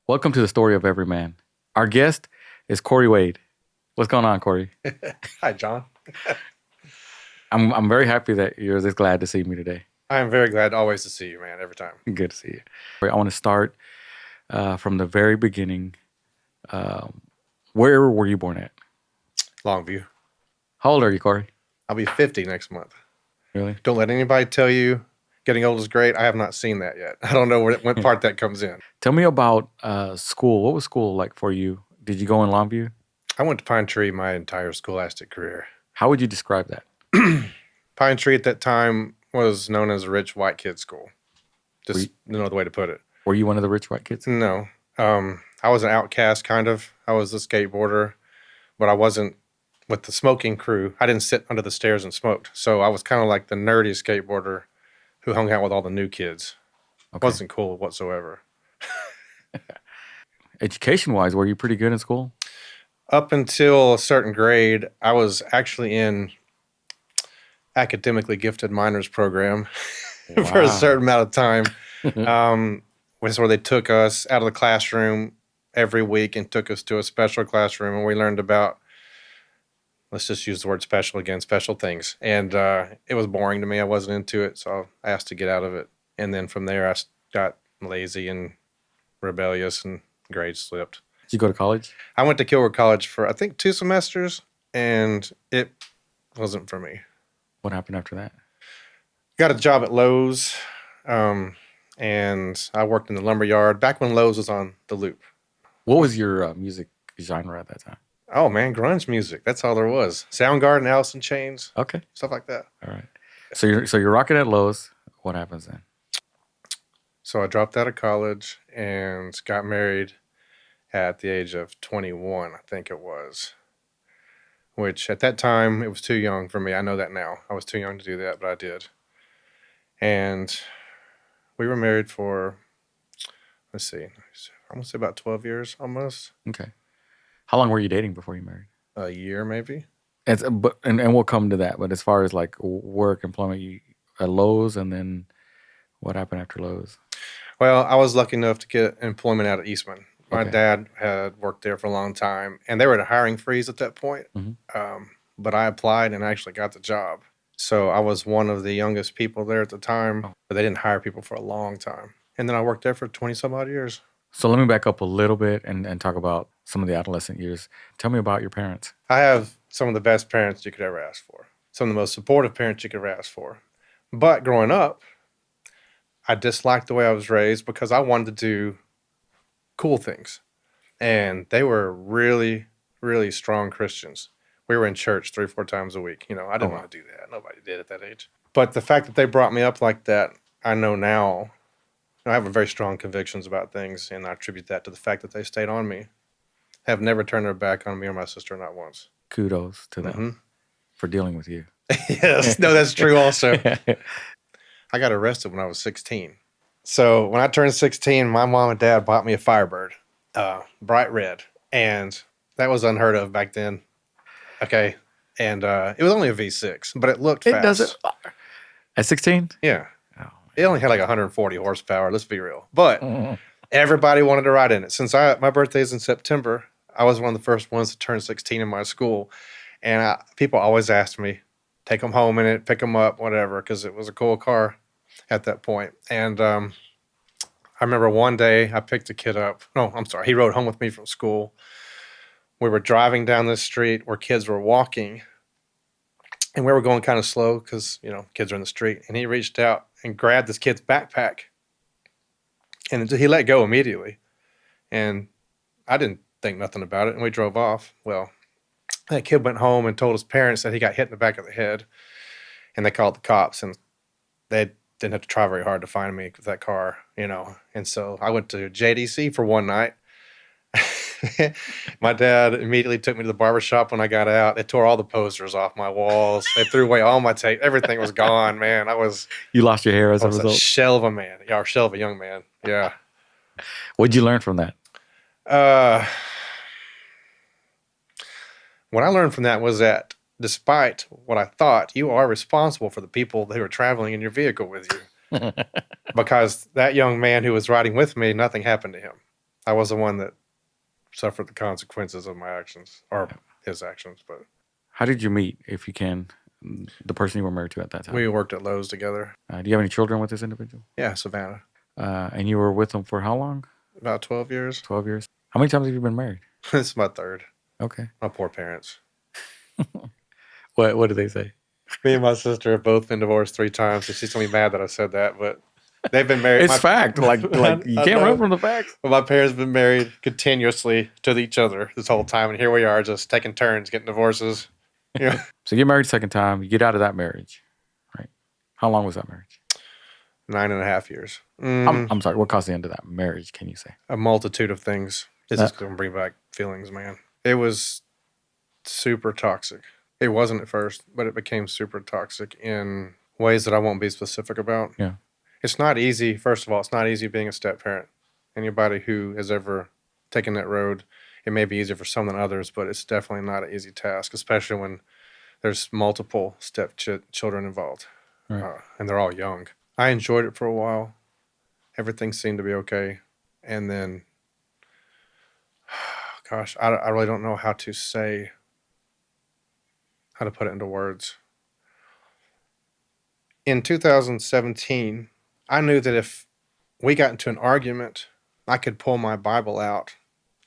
Welcome to the Story of Everyman. Our guest is Corey Wade. What's going on, Corey? Hi, John. I'm very happy that you're this glad to see me today. I am very glad always to see you, man, every time. Good to see you. I want to start from the very beginning. Where were you born at? Longview. How old are you, Corey? I'll be 50 next month. Really? Don't let anybody tell you getting old is great. I have not seen that yet. I don't know what part that comes in. Tell me about school. What was school like for you? Did you go in Longview? I went to Pine Tree my entire scholastic career. How would you describe that? Pine Tree at that time was known as a rich white kid school. Just no other way to put it. Were you one of the rich white kids? No. I was an outcast, kind of. I was a skateboarder, but I wasn't with the smoking crew. I didn't sit under the stairs and smoked. So I was kind of like the nerdy skateboarder who hung out with all the new kids. Okay. Wasn't cool whatsoever. Education-wise, were you pretty good in school? Up until a certain grade, I was actually in academically gifted minors program for a certain amount of time. Was where they took us out of the classroom every week and took us to a special classroom, and we learned about, let's just use the word special again, special things. And it was boring to me. I wasn't into it, so I asked to get out of it. And then from there, I got lazy and rebellious, and grades slipped. Did you go to college? I went to Kilgore College for, I think, 2 semesters, and it wasn't for me. What happened after that? Got a job at Lowe's, and I worked in the lumber yard back when Lowe's was on the Loop. What was your music genre at that time? Oh, man, grunge music. That's all there was. Soundgarden, Alice in Chains, Okay. stuff like that. All right. So you're rocking at Lowe's. What happens then? So I dropped out of college and got married at the age of 21, I think it was. Which at that time, it was too young for me. I know that now. I was too young to do that, but I did. And we were married for, let's see, I want to say about 12 years almost. Okay. How long were you dating before you married? A year maybe. And we'll come to that. But as far as like work, employment, you at Lowe's, and then what happened after Lowe's? Well, I was lucky enough to get employment out of Eastman. My Okay. dad had worked there for a long time, and they were at a hiring freeze at that point. But I applied and actually got the job. So I was one of the youngest people there at the time, but they didn't hire people for a long time. And then I worked there for 20 some odd years. So let me back up a little bit and talk about some of the adolescent years. Tell me about your parents. I have some of the best parents you could ever ask for, some of the most supportive parents you could ever ask for. But growing up, I disliked the way I was raised because I wanted to do cool things. And they were really, really strong Christians. We were in church 3-4 times a week. I didn't want to do that. Nobody did at that age. But the fact that they brought me up like that, I know now. I have very strong convictions about things, and I attribute that to the fact that they stayed on me. Have never turned their back on me or my sister, not once. Kudos to them for dealing with you. Yes, no, that's true also. I got arrested when I was 16. So when I turned 16, my mom and dad bought me a Firebird, bright red. And that was unheard of back then. Okay. And it was only a V6, but it looked fast. It doesn't. At 16? Yeah. Oh, It only had like 140 horsepower, let's be real. But everybody wanted to ride in it. Since my birthday is in September, I was one of the first ones to turn 16 in my school. And people always asked me, take them home in it, pick them up, whatever, because it was a cool car at that point. And I remember one day I picked a kid up. No, I'm sorry. He rode home with me from school. We were driving down this street where kids were walking. And we were going kind of slow because, kids are in the street. And he reached out and grabbed this kid's backpack. And he let go immediately. And I didn't think nothing about it. And we drove off. Well, that kid went home and told his parents that he got hit in the back of the head. And they called the cops. And they didn't have to try very hard to find me with that car, And so I went to JDC for one night. My dad immediately took me to the barbershop when I got out. They tore all the posters off my walls. They threw away all my tape. Everything was gone, man. You lost your hair as a a result? shell of a man. Yeah, or shell of a young man. Yeah. What'd you learn from that? What I learned from that was that despite what I thought, you are responsible for the people who are traveling in your vehicle with you. Because that young man who was riding with me, nothing happened to him. I was the one that suffered the consequences of my actions or his actions. But How did you meet, if you can, the person you were married to at that time? we worked at Lowe's together. Do you have any children with this individual? Yeah, Savannah. And you were with him for how long? About 12 years. 12 years. How many times have you been married? It's my third. Okay. My poor parents. What did they say? Me and my sister have both been divorced 3 times, and she's gonna be mad that I said that, but they've been married. It's fact. Like you can't run from the facts. But my parents have been married continuously to each other this whole time, and here we are just taking turns getting divorces. Yeah. So you get married second time. You get out of that marriage, right? How long was that marriage? 9.5 years. I'm sorry. What caused the end of that marriage? Can you say? A multitude of things. This is gonna bring back feelings, man. It was super toxic. It wasn't at first, but it became super toxic in ways that I won't be specific about. Yeah. It's not easy. First of all, it's not easy being a step parent. Anybody who has ever taken that road, it may be easier for some than others, but it's definitely not an easy task, especially when there's multiple step children involved. Right. And they're all young. I enjoyed it for a while. Everything seemed to be okay. And then, gosh, I really don't know how to put it into words. In 2017, I knew that if we got into an argument, I could pull my Bible out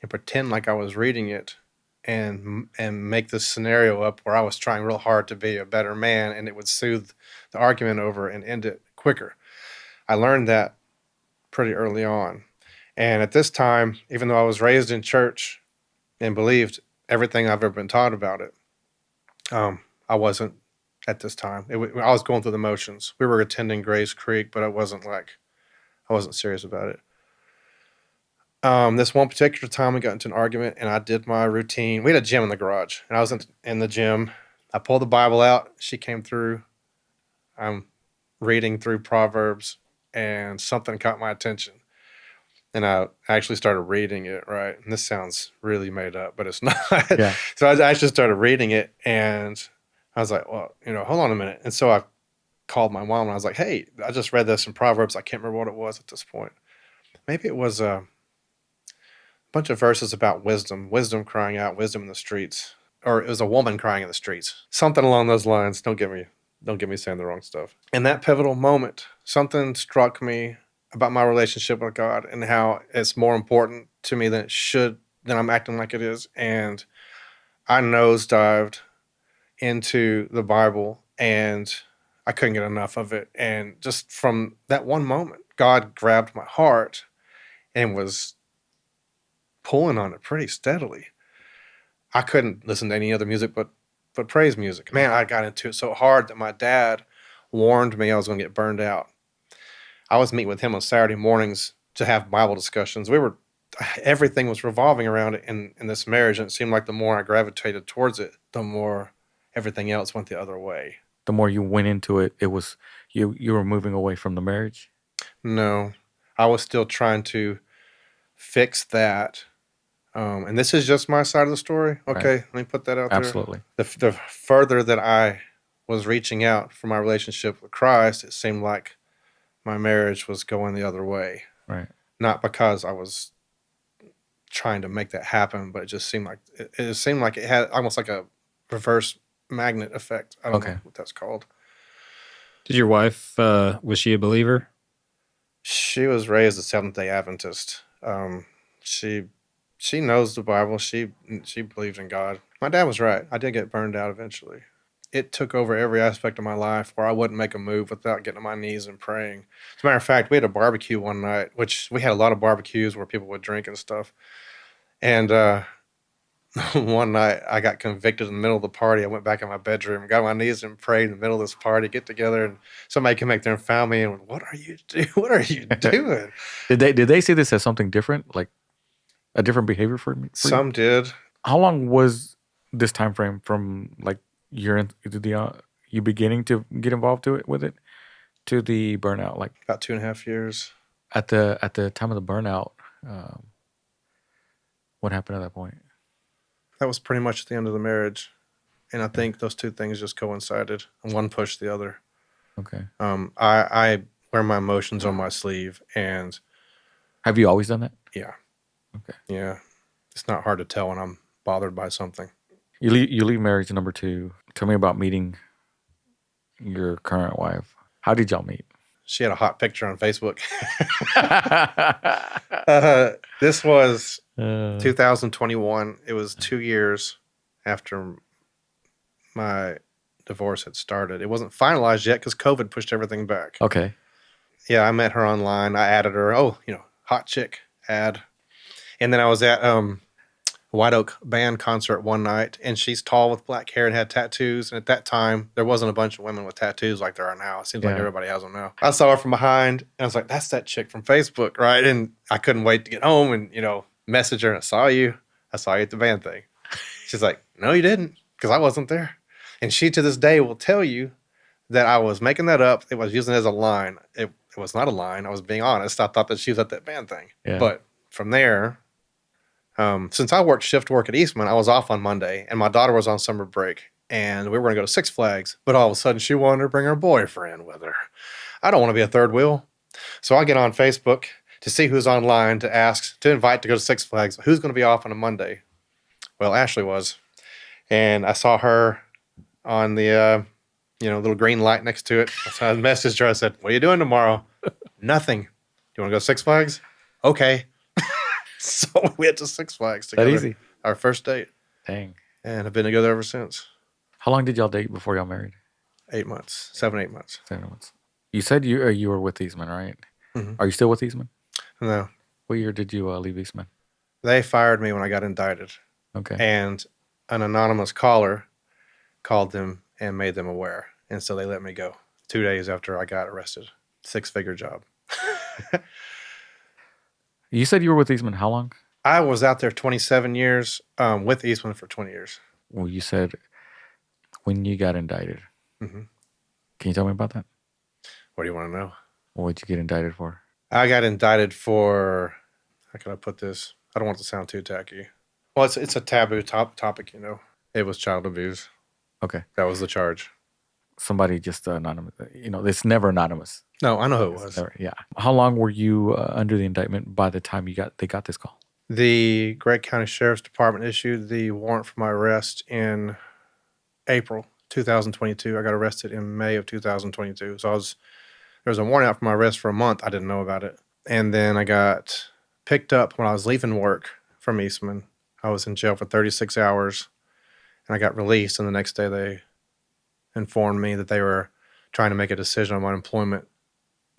and pretend like I was reading it and make this scenario up where I was trying real hard to be a better man, and it would soothe the argument over and end it quicker. I learned that pretty early on. And at this time, even though I was raised in church and believed everything I've ever been taught about it, I wasn't at this time. I was going through the motions. We were attending Grace Creek, but I wasn't serious about it. This one particular time we got into an argument and I did my routine. We had a gym in the garage and I was in the gym. I pulled the Bible out. She came through. I'm reading through Proverbs and something caught my attention. And I actually started reading it, right? And this sounds really made up, but it's not. Yeah. So I actually started reading it and I was like, well, hold on a minute. And so I called my mom and I was like, hey, I just read this in Proverbs. I can't remember what it was at this point. Maybe it was a bunch of verses about wisdom crying out, wisdom in the streets. Or it was a woman crying in the streets. Something along those lines. Don't get me saying the wrong stuff. In that pivotal moment, something struck me about my relationship with God and how it's more important to me than I'm acting like it is. And I nosedived into the Bible and I couldn't get enough of it. And just from that one moment, God grabbed my heart and was pulling on it pretty steadily. I couldn't listen to any other music but praise music. Man, I got into it so hard that my dad warned me I was going to get burned out. I was meeting with him on Saturday mornings to have Bible discussions. Everything was revolving around it in this marriage, and it seemed like the more I gravitated towards it, the more everything else went the other way. The more you went into it, it was you were moving away from the marriage? No, I was still trying to fix that. And this is just my side of the story. Okay, right. Let me put that out there. Absolutely. The further that I was reaching out for my relationship with Christ, it seemed like my marriage was going the other way. Right. Not because I was trying to make that happen, but it just seemed like it had almost like a reverse magnet effect. I don't know what that's called. Did your wife, was she a believer? She was raised a Seventh-day Adventist. She knows the Bible. She believes in God. My dad was right. I did get burned out eventually. It took over every aspect of my life where I wouldn't make a move without getting on my knees and praying. As a matter of fact, we had a barbecue one night, which we had a lot of barbecues where people would drink and stuff. And one night I got convicted in the middle of the party. I went back in my bedroom, got on my knees and prayed in the middle of this party, get together, and somebody came back there and found me and went, what are you doing? Did they see this as something different, like a different behavior for me? Some did. How long was this time frame from like you beginning to get involved with it to the burnout? Like about 2.5 years. At the time of the burnout, what happened at that point? That was pretty much the end of the marriage, and I think those two things just coincided, and one pushed the other. Okay. I wear my emotions on my sleeve, and have you always done that? Yeah. Okay. Yeah. It's not hard to tell when I'm bothered by something. You leave marriage number 2. Tell me about meeting your current wife. How did y'all meet? She had a hot picture on Facebook. uh, This was 2021. It was 2 years after my divorce had started. It wasn't finalized yet because COVID pushed everything back. okay. Yeah, I met her online. I added her. Oh, hot chick ad. And then I was at White Oak band concert one night, and she's tall with black hair and had tattoos. And at that time, there wasn't a bunch of women with tattoos like there are now. It seems like everybody has them now. I saw her from behind, and I was like, that's that chick from Facebook, right? And I couldn't wait to get home and, message her. And I saw you at the band thing. She's like, no, you didn't, because I wasn't there. And she, to this day, will tell you that I was making that up. It was using it as a line. It was not a line. I was being honest. I thought that she was at that band thing. Yeah. But from there, since I worked shift work at Eastman, I was off on Monday, and my daughter was on summer break, and we were going to go to Six Flags. But all of a sudden, she wanted to bring her boyfriend with her. I don't want to be a third wheel. So I get on Facebook to see who's online to invite to go to Six Flags. Who's going to be off on a Monday? Well, Ashley was. And I saw her on the little green light next to it. So I messaged her. I said, what are you doing tomorrow? Nothing. Do you want to go to Six Flags? Okay. So we went to Six Flags together. That easy. Our first date. Dang. And have been together ever since. How long did y'all date before y'all married? 8 months. 7, 8 months. 7 months. You said you were with Eastman, right? Mm-hmm. Are you still with Eastman? No. What year did you leave Eastman? They fired me when I got indicted. Okay. And an anonymous caller called them and made them aware. And so they let me go 2 days after I got arrested. 6-figure job. You said you were with Eastman how long? I was out there 27 years, with Eastman for 20 years. Well, you said when you got indicted. Mm-hmm. Can you tell me about that? What do you want to know? What did you get indicted for? I got indicted for, how can I put this? I don't want it to sound too tacky. Well, it's a taboo topic, It was child abuse. Okay. That was the charge. Somebody just anonymous. It's never anonymous. No, I know who it was. Yeah. How long were you under the indictment by the time they got this call? The Gregg County Sheriff's Department issued the warrant for my arrest in April 2022. I got arrested in May of 2022. So there was a warrant out for my arrest for a month. I didn't know about it. And then I got picked up when I was leaving work from Eastman. I was in jail for 36 hours, and I got released. And the next day they informed me that they were trying to make a decision on my employment.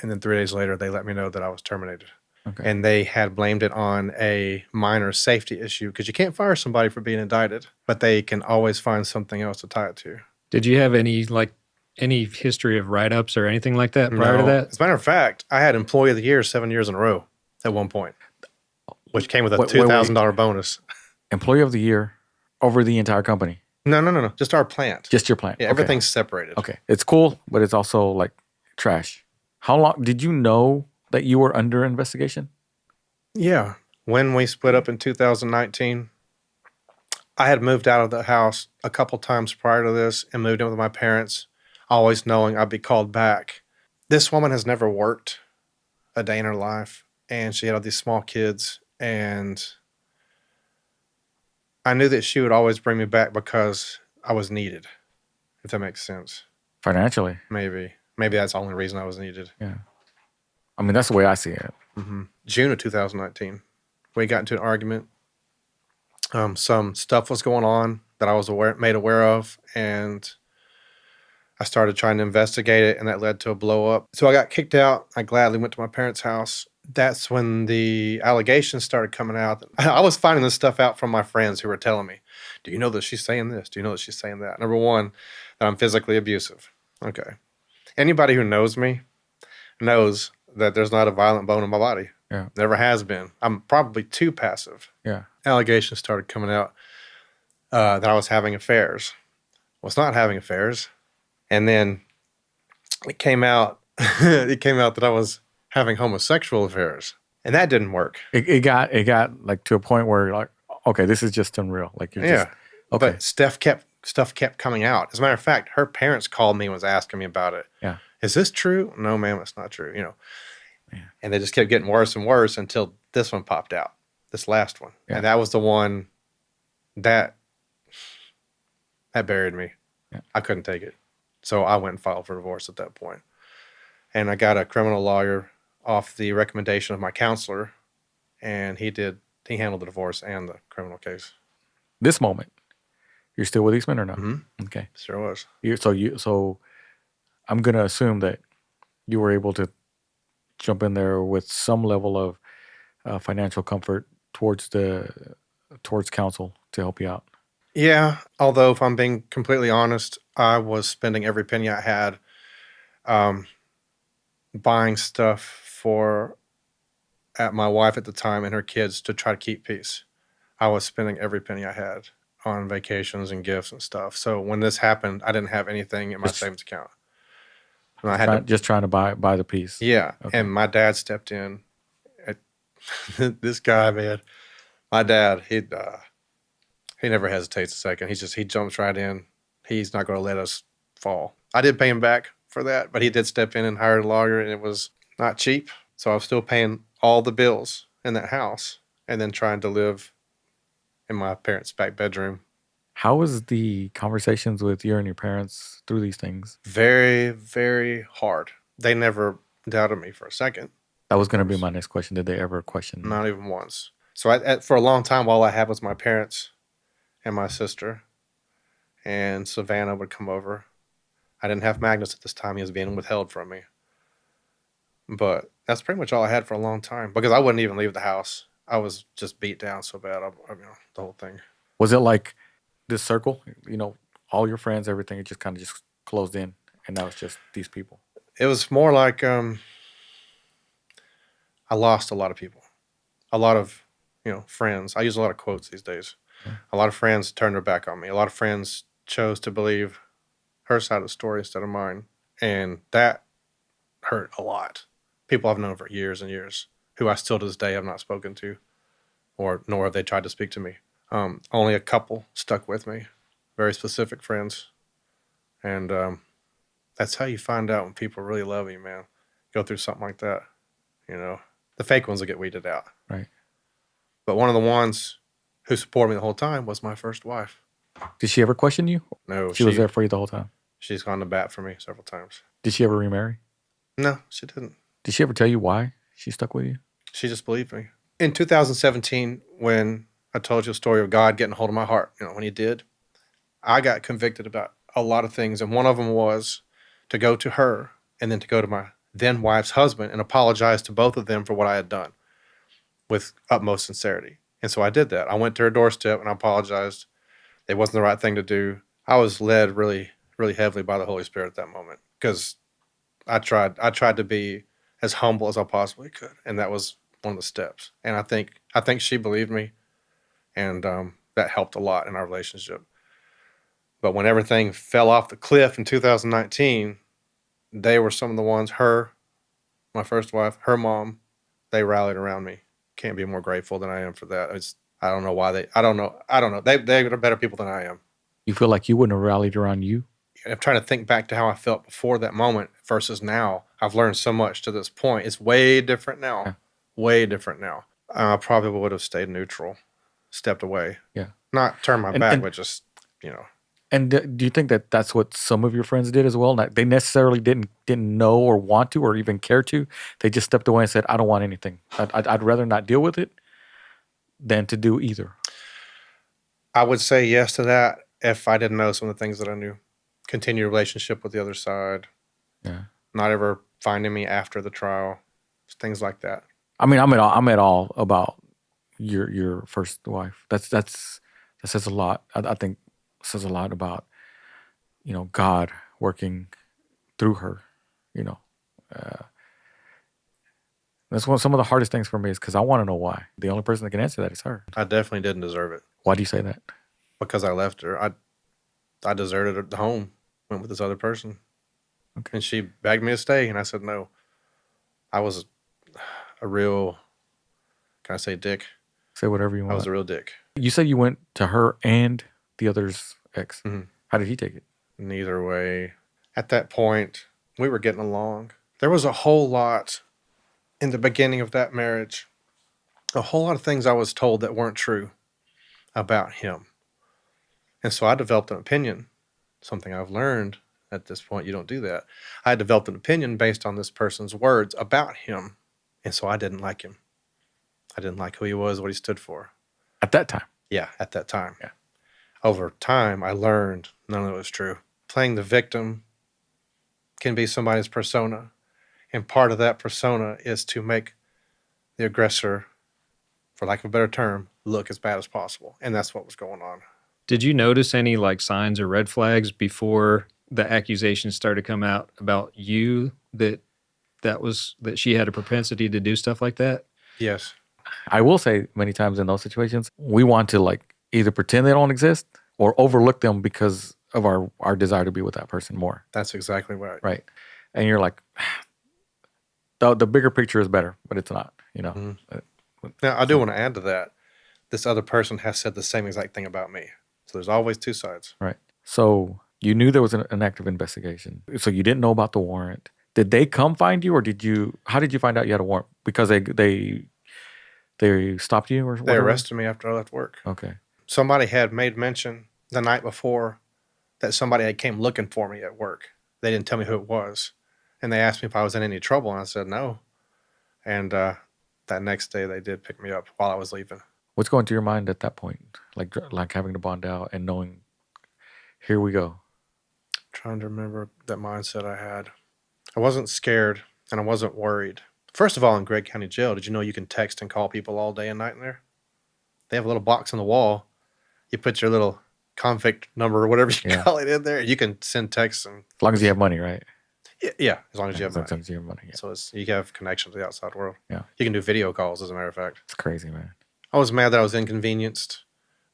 And then 3 days later, they let me know that I was terminated. Okay. And they had blamed it on a minor safety issue because you can't fire somebody for being indicted, but they can always find something else to tie it to. Did you have any history of write-ups or anything like that prior to that? As a matter of fact, I had Employee of the Year 7 years in a row at one point, which came with a $2,000 bonus. Employee of the Year over the entire company? No. Just our plant. Just your plant? Yeah, everything's separated. Okay. It's cool, but it's also like trash. How long did you know that you were under investigation? Yeah. When we split up in 2019, I had moved out of the house a couple times prior to this and moved in with my parents, always knowing I'd be called back. This woman has never worked a day in her life, and she had all these small kids, and I knew that she would always bring me back because I was needed, if that makes sense. Financially? Maybe that's the only reason I was needed. Yeah. I mean, that's the way I see it. Mm-hmm. June of 2019, we got into an argument. Some stuff was going on that I was made aware of, and I started trying to investigate it, and that led to a blow up. So I got kicked out. I gladly went to my parents' house. That's when the allegations started coming out. I was finding this stuff out from my friends who were telling me, do you know that she's saying this? Do you know that she's saying that? Number one, that I'm physically abusive. Okay. Anybody who knows me knows that there's not a violent bone in my body. Yeah. Never has been. I'm probably too passive. Yeah. Allegations started coming out that I was having affairs. Was not having affairs. And then it came out that I was having homosexual affairs. And that didn't work. It got like to a point where you're like, okay, this is just unreal. Like you're just okay. But stuff kept coming out. As a matter of fact, her parents called me and was asking me about it. Yeah. Is this true? No, ma'am, it's not true. Yeah. And they just kept getting worse and worse until this one popped out. this last one. Yeah. And that was the one that buried me. Yeah. I couldn't take it. So I went and filed for divorce at that point. And I got a criminal lawyer off the recommendation of my counselor, and he handled the divorce and the criminal case. This moment, you're still with Eastman or no? Mm-hmm. Okay. Sure was. So I'm gonna assume that you were able to jump in there with some level of financial comfort towards counsel to help you out. Yeah, although if I'm being completely honest, I was spending every penny I had buying stuff at my wife at the time and her kids to try to keep peace. I was spending every penny I had on vacations and gifts and stuff. So when this happened, I didn't have anything in my savings account. And I had just trying to buy the peace. Yeah, Okay. and my dad stepped in. This guy, man, my dad, he never hesitates a second. He jumps right in. He's not going to let us fall. I did pay him back for that, but he did step in and hire a lawyer, and it was not cheap. So I was still paying all the bills in that house and then trying to live in my parents' back bedroom. How was the conversations with you and your parents through these things? Very, very hard. They never doubted me for a second. That was going to be my next question. Did they ever question? Not even once. So for a long time, all I had was my parents and my sister, and Savannah would come over. I didn't have Magnus at this time. He was being withheld from me. But that's pretty much all I had for a long time because I wouldn't even leave the house. I was just beat down so bad, the whole thing. Was it like this circle, all your friends, everything, it just kind of just closed in, and now it's just these people? It was more like I lost a lot of people, a lot of, friends. I use a lot of quotes these days. Yeah. A lot of friends turned their back on me. A lot of friends chose to believe her side of the story instead of mine, and that hurt a lot. People I've known for years and years who I still to this day have not spoken to, nor have they tried to speak to me. Only a couple stuck with me, very specific friends. And that's how you find out when people really love you, man. Go through something like that. The fake ones will get weeded out. Right. But one of the ones who supported me the whole time was my first wife. Did she ever question you? No. She was there for you the whole time? She's gone to bat for me several times. Did she ever remarry? No, she didn't. Did she ever tell you why she stuck with you? She just believed me. In 2017, when I told you the story of God getting a hold of my heart, when he did, I got convicted about a lot of things. And one of them was to go to her and then to go to my then wife's husband and apologize to both of them for what I had done with utmost sincerity. And so I did that. I went to her doorstep and I apologized. It wasn't the right thing to do. I was led really, really heavily by the Holy Spirit at that moment because I tried to be as humble as I possibly could. And that was one of the steps. And I think she believed me, and that helped a lot in our relationship. But when everything fell off the cliff in 2019, they were some of the ones, my first wife, her mom, they rallied around me. Can't be more grateful than I am for that. I don't know why I don't know. They're better people than I am. You feel like you wouldn't have rallied around you? I'm trying to think back to how I felt before that moment versus now. I've learned so much to this point. It's way different now. Yeah. Way different now. I probably would have stayed neutral, stepped away. Yeah. Not turn my back, but just, And do you think that that's what some of your friends did as well? They necessarily didn't know or want to or even care to. They just stepped away and said, I don't want anything. I'd rather not deal with it than to do either. I would say yes to that if I didn't know some of the things that I knew. Continue relationship with the other side. Yeah. Not ever finding me after the trial. Things like that. I mean, I'm at all about your first wife. That says a lot. I think says a lot about, God working through her, That's some of the hardest things for me is because I want to know why. The only person that can answer that is her. I definitely didn't deserve it. Why do you say that? Because I left her. I deserted her at home, went with this other person. Okay. And she begged me to stay, and I said no. I was a real, can I say dick? Say whatever you want. I was a real dick. You said you went to her and the other's ex. Mm-hmm. How did he take it? Neither way. At that point, we were getting along. There was a whole lot in the beginning of that marriage a whole lot of things I was told that weren't true about him. And so I developed an opinion, something I've learned at this point. You don't do that. I developed an opinion based on this person's words about him. And so I didn't like him. I didn't like who he was, what he stood for. At that time. Yeah, at that time. Yeah. Over time, I learned none of it was true. Playing the victim can be somebody's persona. And part of that persona is to make the aggressor, for lack of a better term, look as bad as possible. And that's what was going on. Did you notice any like signs or red flags before the accusations started to come out about you that she had a propensity to do stuff like that? Yes. I will say many times in those situations, we want to like either pretend they don't exist or overlook them because of our desire to be with that person more. That's exactly right. Right. And you're like, the bigger picture is better, but it's not, you know. Mm-hmm. Now, I do want to add to that. This other person has said the same exact thing about me. So there's always two sides. Right. So you knew there was an active investigation. So you didn't know about the warrant. Did they come find you, or how did you find out you had a warrant? Because they stopped you or They whatever? arrested me after I left work. Okay. Somebody had made mention the night before that somebody had came looking for me at work. They didn't tell me who it was. And they asked me if I was in any trouble, and I said no. And that next day, they did pick me up while I was leaving. What's going through your mind at that point? Like having to bond out and knowing, here we go. Trying to remember that mindset I had. I wasn't scared, and I wasn't worried. First of all, in Gregg County Jail, did you know you can text and call people all day and night in there? They have a little box on the wall. You put your little convict number or whatever you call it in there. You can send texts. And as long as you have money, right? Yeah, as long as you have money. As long as you have money, yeah. So you have connection to the outside world. Yeah. You can do video calls, as a matter of fact. It's crazy, man. I was mad that I was inconvenienced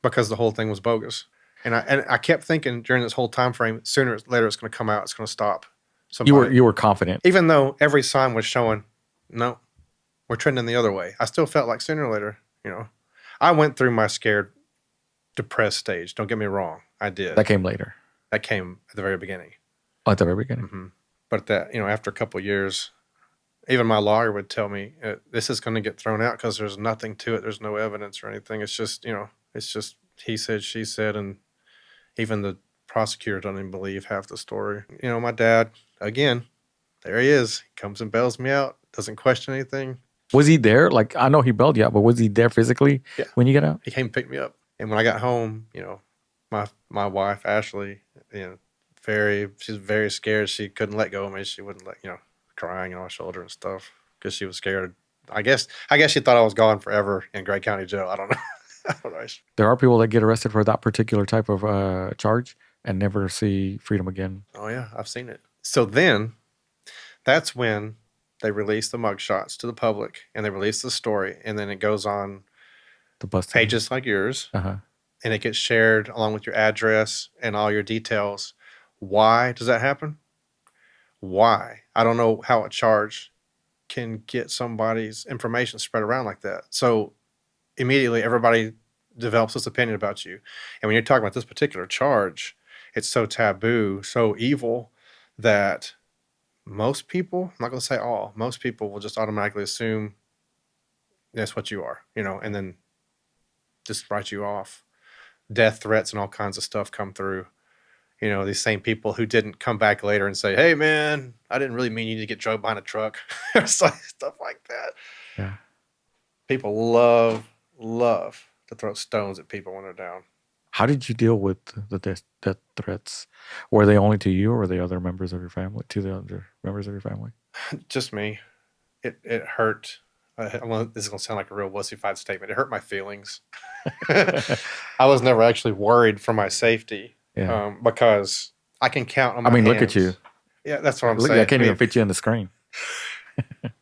because the whole thing was bogus. And I kept thinking during this whole time frame, sooner or later it's going to come out. It's going to stop. Somebody. You were confident. Even though every sign was showing, no, we're trending the other way. I still felt like sooner or later, I went through my scared, depressed stage. Don't get me wrong. I did. That came later. That came at the very beginning. Oh, at the very beginning? Mm-hmm. But after a couple of years, even my lawyer would tell me, this is going to get thrown out because there's nothing to it. There's no evidence or anything. It's just, it's just he said, she said, and even the prosecutor doesn't even believe half the story. My dad, again, there he is. He comes and bails me out. Doesn't question anything. Was he there? Like, I know he bailed you out, but was he there physically when you got out? He came and picked me up. And when I got home, my wife, Ashley, she's very scared. She couldn't let go of me. She wouldn't crying on my shoulder and stuff because she was scared. I guess she thought I was gone forever in Gregg County Jail. I don't know. I don't know. There are people that get arrested for that particular type of charge and never see freedom again. Oh, yeah. I've seen it. So then that's when they release the mugshots to the public and they release the story. And then it goes on the bus pages like yours. Uh-huh. And it gets shared along with your address and all your details. Why does that happen? Why? I don't know how a charge can get somebody's information spread around like that. So immediately everybody develops this opinion about you. And when you're talking about this particular charge, it's so taboo, so evil that most people, I'm not going to say all, most people will just automatically assume that's what you are, and then just write you off. Death threats and all kinds of stuff come through. These same people who didn't come back later and say, hey, man, I didn't really mean you to get drugged behind a truck. Or stuff like that. Yeah. People love to throw stones at people when they're down. How did you deal with the death threats? Were they only to you or were they other members of your family, to the other members of your family? Just me. It hurt. This is going to sound like a real wussified statement. It hurt my feelings. I was never actually worried for my safety because I can count on my hands. Look at you. Yeah, that's what I'm saying. I can't even fit you in the screen.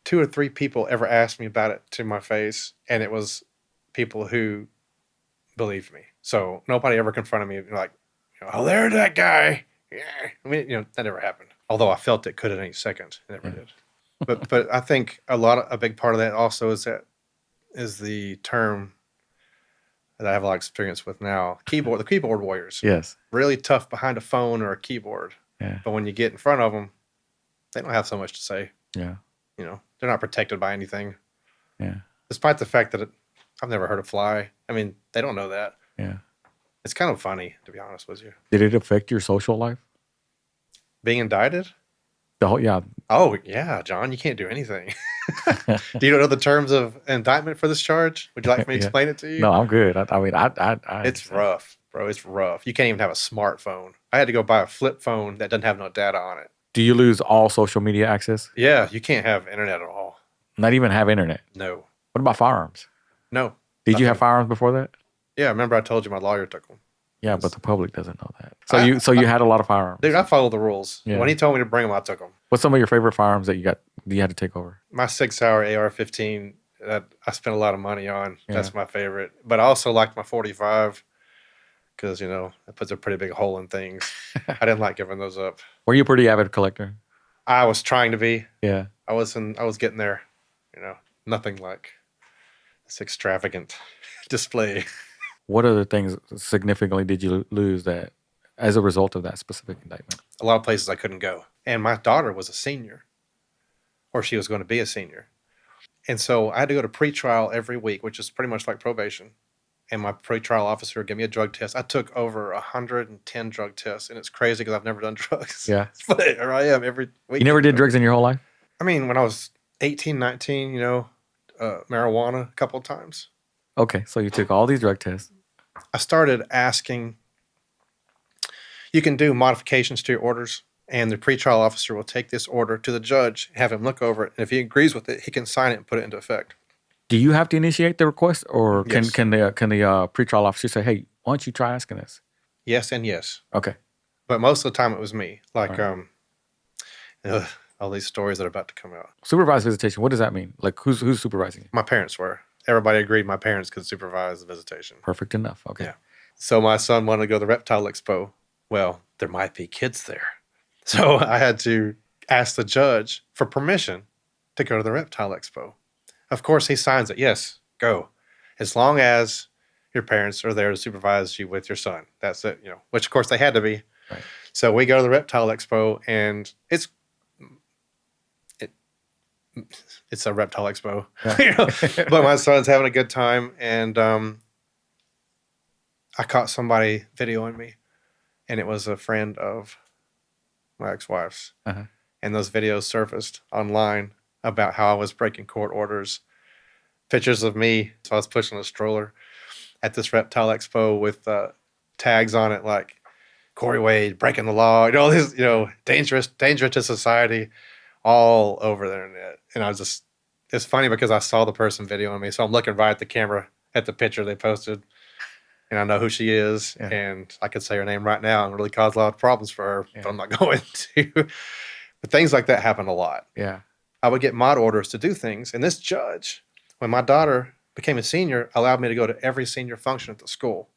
2 or 3 people ever asked me about it to my face, and it was people who believed me. So nobody ever confronted me like, oh, there's that guy. Yeah. That never happened. Although I felt it could at any second. It never did. But I think a big part of that also is the term that I have a lot of experience with now. The keyboard warriors. Yes. Really tough behind a phone or a keyboard. Yeah. But when you get in front of them, they don't have so much to say. Yeah. They're not protected by anything. Yeah. Despite the fact that I've never heard of fly. I mean, they don't know that. Yeah. It's kind of funny, to be honest with you. Did it affect your social life? Being indicted? The whole, yeah. Oh, yeah, John, you can't do anything. Do you know the terms of indictment for this charge? Would you like me to Yeah. explain it to you? No, I'm good. I mean, I It's understand. rough, bro. It's rough. You can't even have a smartphone. I had to go buy a flip phone that doesn't have no data on it. Do you lose all social media access? Yeah, you can't have internet at all. Not even have internet? No. What about firearms? No. Did you have Nothing. firearms before that? Yeah, remember I told you my lawyer took them. Yeah, but the public doesn't know that. I- So you had a lot of firearms. Dude, I follow the rules. Yeah. When he told me to bring them, I took them. What's some of your favorite firearms that you had to take over? My 6-hour AR-15 that I spent a lot of money on. Yeah. That's my favorite. But I also liked my 45 because, you know, it puts a pretty big hole in things. I didn't like giving those up. Were you a pretty avid collector? I was trying to be. Yeah. I was getting there. You know, nothing like this extravagant display. What other things significantly did you lose that as a result of that specific indictment? A lot of places I couldn't go. And my daughter was a senior, or she was going to be a senior. And so I had to go to pretrial every week, which is pretty much like probation. And my pretrial officer gave me a drug test. I took over 110 drug tests, and it's crazy because I've never done drugs. Yeah. But here I am every week. You never did drugs in your whole life? I mean, when I was 18, 19, you know, marijuana a couple of times. Okay, so you took all these drug tests. I started asking, you can do modifications to your orders, and the pretrial officer will take this order to the judge, have him look over it, and if he agrees with it, he can sign it and put it into effect. Do you have to initiate the request, or can Yes. can the pretrial officer say, "Hey, why don't you try asking this?" Yes and yes. Okay. But most of the time it was me. Like, Right. all these stories that are about to come out. Supervised visitation. What does that mean? Like, who's supervising you? My parents were. Everybody agreed my parents could supervise the visitation. Perfect enough. Okay. Yeah. So my son wanted to go to the reptile expo. Well, there might be kids there. So I had to ask the judge for permission to go to the reptile expo. Of course, he signs it. Yes, go. As long as your parents are there to supervise you with your son. That's it, you know, which of course they had to be. Right. So we go to the reptile expo, and it's a reptile expo. Yeah. You know? But my son's having a good time, and I caught somebody videoing me, and it was a friend of my ex-wife's. Uh-huh. And those videos surfaced online about how I was breaking court orders. Pictures of me. So I was pushing a stroller at this reptile expo with tags on it like Corey Wade, breaking the law, you know, all this, you know, dangerous to society, all over the internet. And I was just, it's funny because I saw the person videoing me. So I'm looking right at the camera at the picture they posted. And I know who she is. Yeah. And I could say her name right now and really cause a lot of problems for her, Yeah. but I'm not going to. But things like that happen a lot. Yeah. I would get mod orders to do things. And this judge, when my daughter became a senior, allowed me to go to every senior function at the school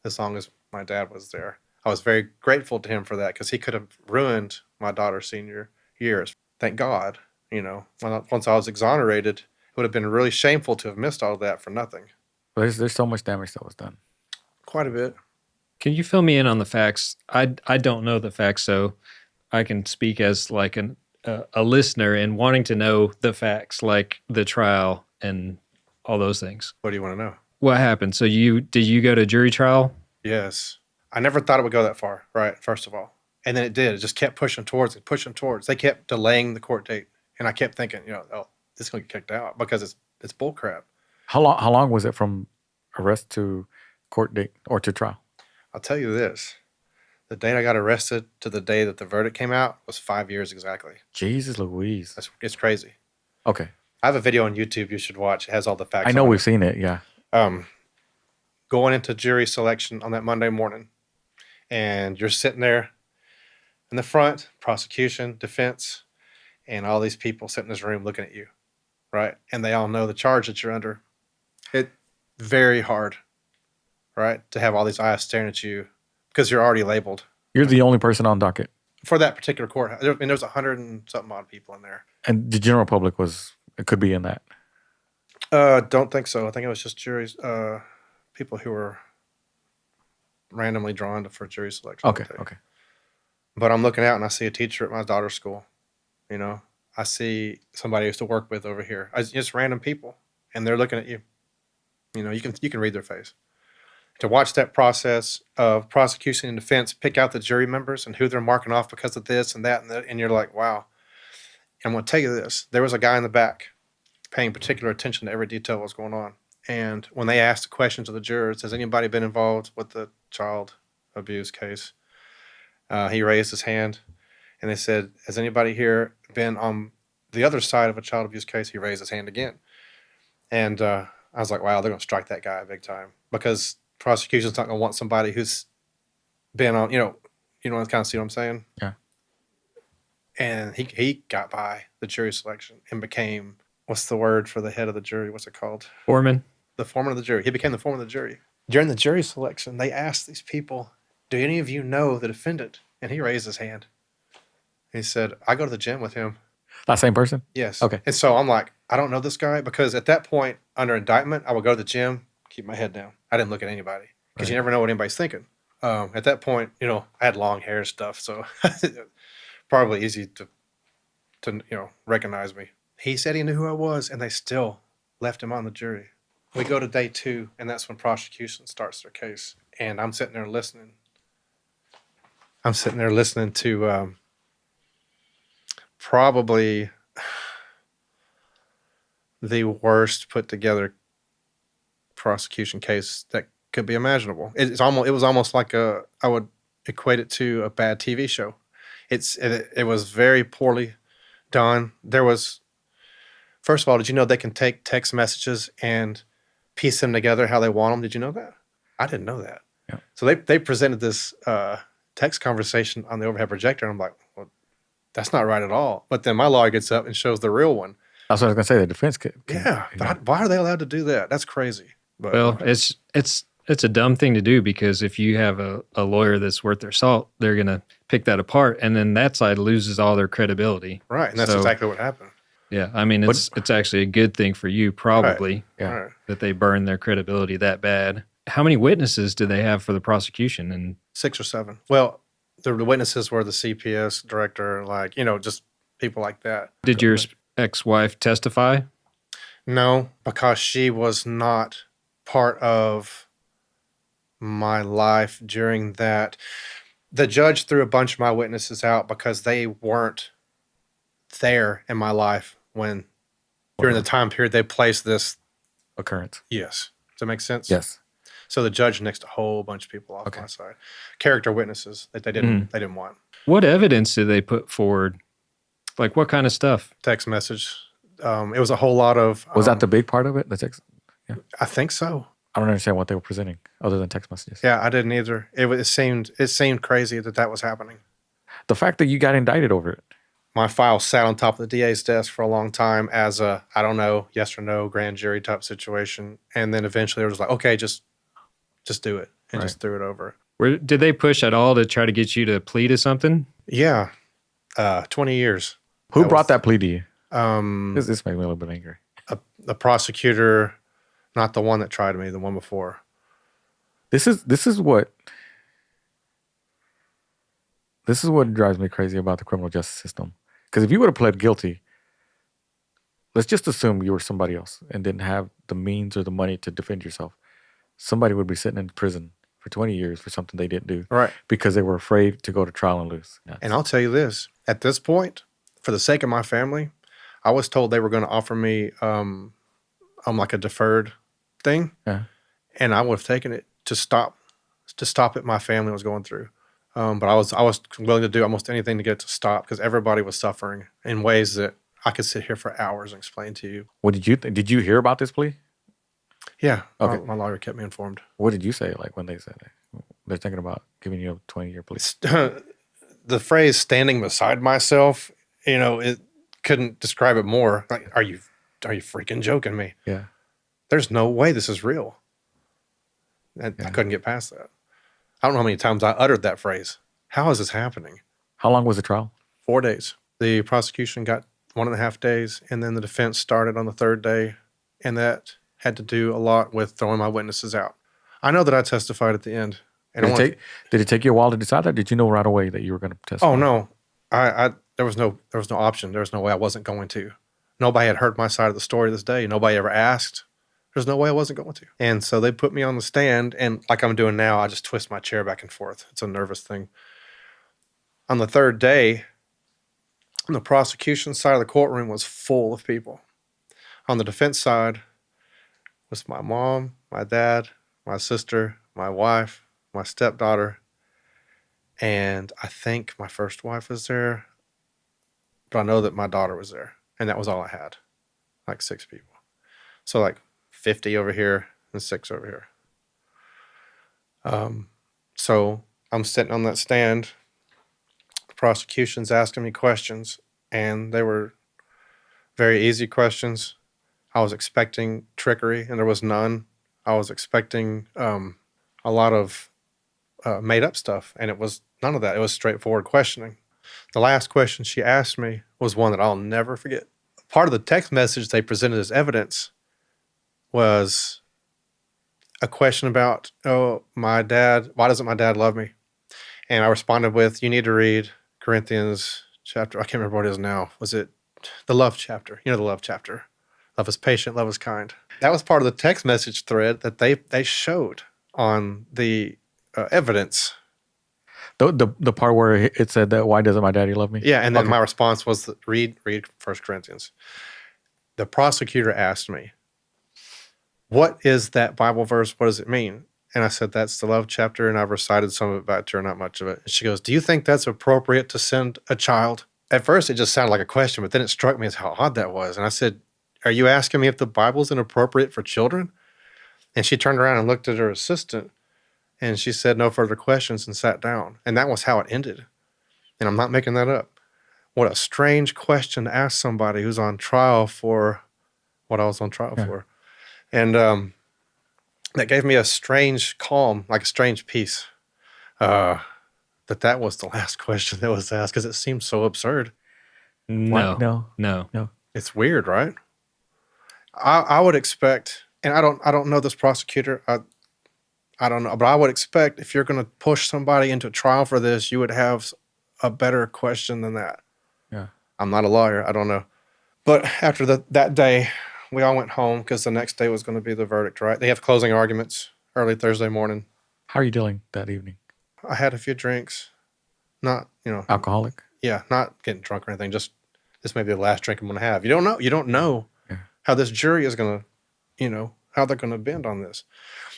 as long as my dad was there. I was very grateful to him for that because he could have ruined my daughter's senior years. Thank God, you know, once I was exonerated, it would have been really shameful to have missed all of that for nothing. But there's so much damage that was done. Quite a bit. Can you fill me in on the facts? I don't know the facts, so I can speak as like a listener and wanting to know the facts, like the trial and all those things. What do you want to know? What happened? So did you go to jury trial? Yes. I never thought it would go that far, right, first of all. And then it did. It just kept pushing towards it, pushing towards. They kept delaying the court date. And I kept thinking, you know, oh, this is going to get kicked out because it's bull crap. How long was it from arrest to court date or to trial? I'll tell you this. The date I got arrested to the day that the verdict came out was 5 years exactly. Jesus Louise. It's crazy. Okay. I have a video on YouTube you should watch. It has all the facts. I know on we've it. seen it. Yeah. Going into jury selection on that Monday morning, and you're sitting there in the front, prosecution, defense, and all these people sitting in this room looking at you, right? And they all know the charge that you're under. It's very hard, right, to have all these eyes staring at you because you're already labeled. You're the only person on docket. For that particular court, I mean, there's 100 and something odd people in there. And the general public could be in that. Don't think so. I think it was just juries, people who were randomly drawn for jury selection. Okay. Okay. But I'm looking out and I see a teacher at my daughter's school. You know, I see somebody I used to work with over here. Just random people, and they're looking at you. You can read their face. To watch that process of prosecution and defense pick out the jury members and who they're marking off because of this and that, and you're like, wow. I'm going to tell you this. There was a guy in the back paying particular attention to every detail of what's going on. And when they asked the questions of the jurors, has anybody been involved with the child abuse case? He raised his hand, and they said, has anybody here been on the other side of a child abuse case? He raised his hand again. And I was like, wow, they're going to strike that guy big time, because prosecution's not going to want somebody who's been on, kind of see what I'm saying? Yeah. And he got by the jury selection and became, what's the word for the head of the jury? What's it called? Foreman. The foreman of the jury. He became the foreman of the jury. During the jury selection, they asked these people, do any of you know the defendant? And he raised his hand. He said, I go to the gym with him. That same person? Yes. Okay. And so I'm like, I don't know this guy, because at that point, under indictment, I would go to the gym, keep my head down. I didn't look at anybody, because you never know what anybody's thinking. At that point, I had long hair and stuff, so probably easy to recognize me. He said he knew who I was, and they still left him on the jury. We go to day 2, and that's when prosecution starts their case. And I'm sitting there listening. I'm sitting there listening to probably the worst put together prosecution case that could be imaginable. It was almost like I would equate it to a bad TV show. It was very poorly done. First of all, did you know they can take text messages and piece them together how they want them? Did you know that? I didn't know that. Yeah. So they presented this text conversation on the overhead projector, and I'm like, well, that's not right at all. But then my lawyer gets up and shows the real one. That's what I was going to say. The defense could. But why are they allowed to do that? That's crazy. But, Well, it's a dumb thing to do, because if you have a lawyer that's worth their salt, they're going to pick that apart, and then that side loses all their credibility. right, and that's exactly what happened. Yeah, I mean, it's actually a good thing for you, probably, Yeah. Right. that they burn their credibility that bad. How many witnesses do they have for the prosecution? And 6 or 7. Well, the witnesses were the CPS director, just people like that. did your ex-wife testify? No, because she was not part of my life during that. The judge threw a bunch of my witnesses out because they weren't there in my life during the time period they placed this. Occurrence. Yes. Does that make sense? Yes. So the judge nixed a whole bunch of people off my side. Character witnesses that they didn't want. What evidence did they put forward? Like, what kind of stuff? Text message. It was a whole lot of. Was that the big part of it? The text? I think so. I don't understand what they were presenting other than text messages. Yeah, I didn't either. It seemed crazy that was happening. The fact that you got indicted over it. My file sat on top of the DA's desk for a long time as a, I don't know, yes or no grand jury type situation. And then eventually it was like, okay, just do it, and just threw it over. Did they push at all to try to get you to plead to something? Yeah. 20 years. Who brought that plea to you? This made me a little bit angry. the prosecutor, not the one that tried me, the one before. This is what drives me crazy about the criminal justice system. Because if you would have pled guilty, let's just assume you were somebody else and didn't have the means or the money to defend yourself. Somebody would be sitting in prison for 20 years for something they didn't do. Right. Because they were afraid to go to trial and lose. Yeah. And I'll tell you this, at this point, for the sake of my family, I was told they were going to offer me like a deferred thing. Yeah. And I would have taken it to stop it my family was going through. But I was willing to do almost anything to get it to stop, because everybody was suffering in ways that I could sit here for hours and explain to you. What did you think? Did you hear about this plea? Yeah. Okay. My lawyer kept me informed. What did you say, like, when they said it? They're thinking about giving you a 20-year plea? The phrase "standing beside myself," it couldn't describe it more. Like, are you freaking joking me? Yeah. There's no way this is real. I couldn't get past that. I don't know how many times I uttered that phrase. How is this happening? How long was the trial? 4 days. The prosecution got 1.5 days, and then the defense started on the 3rd day, and that had to do a lot with throwing my witnesses out. I know that I testified at the end. And Did it take you a while to decide that? Did you know right away that you were going to testify? Oh no, there was no option. There was no way I wasn't going to. Nobody had heard my side of the story this day. Nobody ever asked. There's no way I wasn't going to. And so they put me on the stand, and like I'm doing now, I just twist my chair back and forth. It's a nervous thing. On the third day, the prosecution side of the courtroom was full of people. On the defense side was my mom, my dad, my sister, my wife, my stepdaughter, and I think my first wife was there, but I know that my daughter was there, and that was all I had, like 6 people. So like 50 over here and 6 over here. So I'm sitting on that stand. The prosecution's asking me questions, and they were very easy questions. I was expecting trickery, and there was none. I was expecting a lot of made-up stuff, and it was none of that. It was straightforward questioning. The last question she asked me was one that I'll never forget. Part of the text message they presented as evidence was a question about, oh, my dad, why doesn't my dad love me? And I responded with, you need to read Corinthians chapter, I can't remember what it is now. Was it the love chapter? You know, the love chapter. Love is patient, love is kind. That was part of the text message thread that they showed on the evidence. The part where it said that, why doesn't my daddy love me? Yeah, and then Okay. my response was, read 1 Corinthians. The prosecutor asked me, what is that Bible verse? What does it mean? And I said, that's the love chapter, and I've recited some of it back to her, not much of it. And she goes, do you think that's appropriate to send a child? At first, it just sounded like a question, but then it struck me as how odd that was. And I said, are you asking me if the Bible's inappropriate for children? And she turned around and looked at her assistant, and she said, no further questions, and sat down. And that was how it ended. And I'm not making that up. What a strange question to ask somebody who's on trial for what I was on trial for. And that gave me a strange calm, like a strange peace, that was the last question that was asked, because it seemed so absurd. What? No. It's weird, right? I would expect, and I don't know this prosecutor. I don't know, but I would expect if you're going to push somebody into trial for this, you would have a better question than that. Yeah. I'm not a lawyer. I don't know. But after that day, we all went home because the next day was going to be the verdict, right? They have closing arguments early Thursday morning. How are you dealing that evening? I had a few drinks. Not, Alcoholic? Yeah, not getting drunk or anything. Just, this may be the last drink I'm going to have. You don't know. You don't know how this jury is going to, how they're going to bend on this.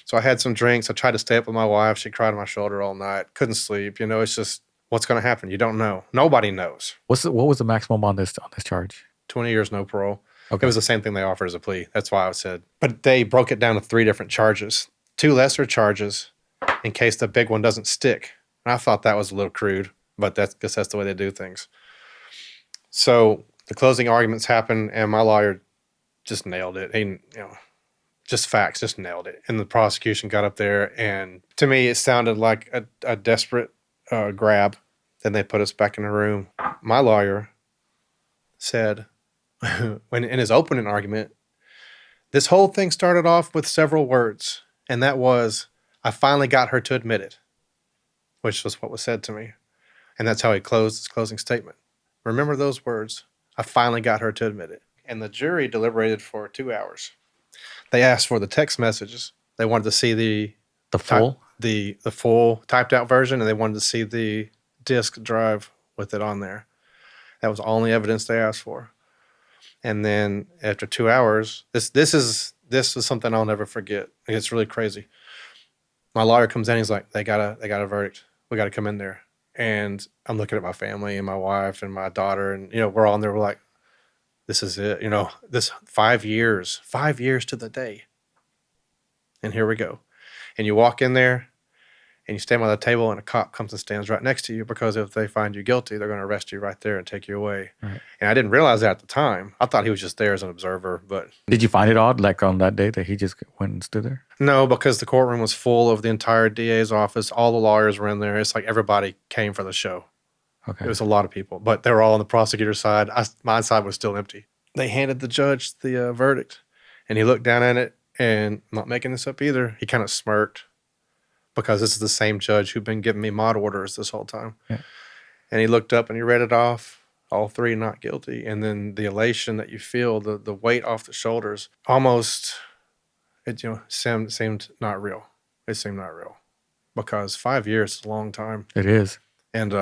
So I had some drinks. I tried to stay up with my wife. She cried on my shoulder all night. Couldn't sleep. It's just, what's going to happen? You don't know. Nobody knows. What was the maximum on this charge? 20 years, no parole. Okay. It was the same thing they offered as a plea. That's why I said. But they broke it down to 3 different charges. 2 lesser charges in case the big one doesn't stick. And I thought that was a little crude, but I guess that's the way they do things. So the closing arguments happened, and my lawyer just nailed it. He, just facts, just nailed it. And the prosecution got up there, and to me, it sounded like a desperate grab. Then they put us back in the room. My lawyer said, when in his opening argument, this whole thing started off with several words, and that was, I finally got her to admit it, which was what was said to me. And that's how he closed his closing statement. Remember those words, I finally got her to admit it. And the jury deliberated for 2 hours. They asked for the text messages. They wanted to see the full? The full typed out version, and they wanted to see the disk drive with it on there. That was the only evidence they asked for. And then after 2 hours, this is something I'll never forget. It's really crazy. My lawyer comes in, he's like, they got a verdict. We got to come in there. And I'm looking at my family and my wife and my daughter, and we're all in there. We're like, this is it. This 5 years to the day. And here we go. And you walk in there and you stand by the table, and a cop comes and stands right next to you, because if they find you guilty, they're going to arrest you right there and take you away. Right. And I didn't realize that at the time. I thought he was just there as an observer, but Did you find it odd, like on that day that he just went and stood there? no, because the courtroom was full of the entire DA's office. All the lawyers were in there. It's like everybody came for the show. Okay. It was a lot of people, but they were all on the prosecutor's side. My side was still empty. They handed the judge the verdict, and he looked down at it, and I'm not making this up either. He kind of smirked, because this is the same judge who'd been giving me mod orders this whole time. Yeah. And he looked up and he read it off, all 3 not guilty. And then the elation that you feel, the weight off the shoulders, almost it seemed not real. It seemed not real because 5 years is a long time. It is. And